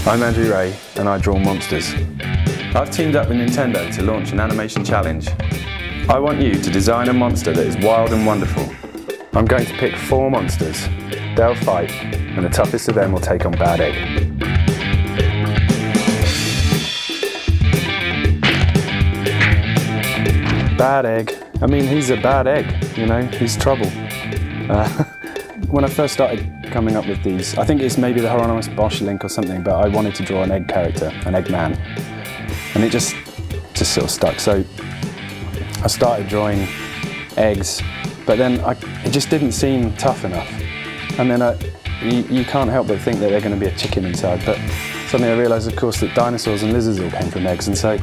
I'm Andrew Ray and I draw monsters. I've teamed up with Nintendo to launch an animation challenge. I want you to design a monster that is wild and wonderful. I'm going to pick 4 monsters. They'll fight and the toughest of them will take on Bad Egg. Bad Egg. I mean, he's a bad egg, you know, he's trouble. When I first started coming up with these, I think it's maybe the Hieronymus Bosch link or something, but I wanted to draw an egg character, an egg man, and it just sort of stuck. So I started drawing eggs, but then it just didn't seem tough enough. And then you can't help but think that they're going to be a chicken inside, but suddenly I realised, of course, that dinosaurs and lizards all came from eggs, and so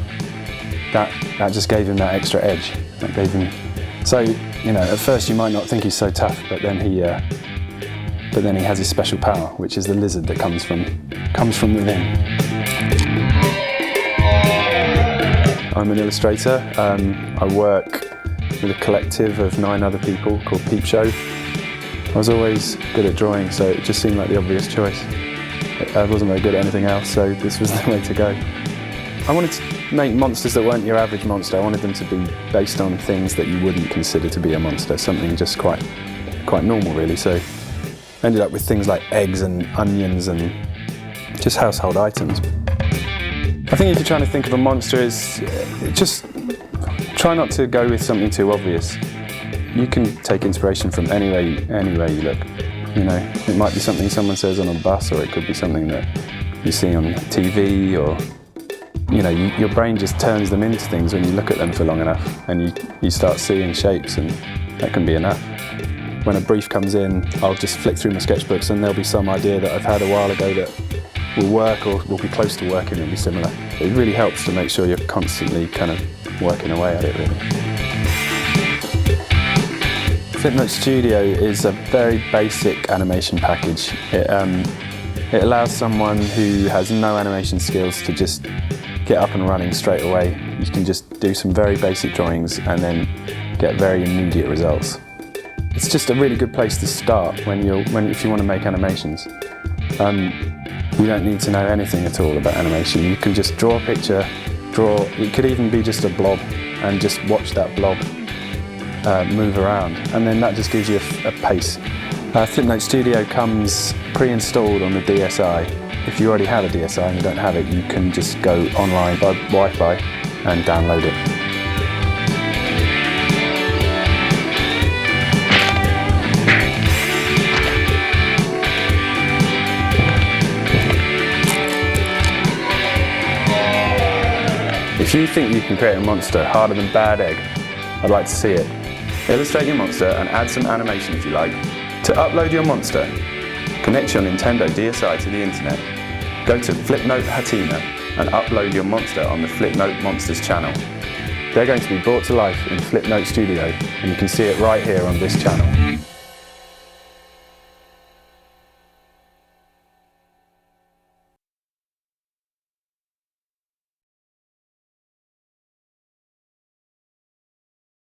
that just gave him that extra edge. That gave him. So, you know, at first you might not think he's so tough, but then he has his special power, which is the lizard that comes from within. I'm an illustrator. I work with a collective of 9 other people called Peep Show. I was always good at drawing, so it just seemed like the obvious choice. I wasn't very good at anything else, so this was the way to go. I wanted to make monsters that weren't your average monster. I wanted them to be based on things that you wouldn't consider to be a monster, something just quite normal, really. So I ended up with things like eggs and onions and just household items. I think if you're trying to think of a monster, is just try not to go with something too obvious. You can take inspiration from anywhere you look. You know, it might be something someone says on a bus, or it could be something that you see on TV, or you know, your brain just turns them into things when you look at them for long enough, and you start seeing shapes, and that can be enough. When a brief comes in, I'll just flick through my sketchbooks and there'll be some idea that I've had a while ago that will work or will be close to working and be similar. It really helps to make sure you're constantly kind of working away at it, really. Flipnote Studio is a very basic animation package. It allows someone who has no animation skills to just get up and running straight away. You can just do some very basic drawings and then get very immediate results. It's just a really good place to start if you want to make animations. You don't need to know anything at all about animation. You can just draw a picture, it could even be just a blob, and just watch that blob move around, and then that just gives you a pace. Flipnote Studio comes pre-installed on the DSi. If you already have a DSi and you don't have it, you can just go online by Wi-Fi and download it. If you think you can create a monster harder than Bad Egg, I'd like to see it. Illustrate your monster and add some animation if you like. To upload your monster, connect your Nintendo DSi to the internet. Go to Flipnote Hatima and upload your monster on the Flipnote Monsters channel. They're going to be brought to life in Flipnote Studio, and you can see it right here on this channel.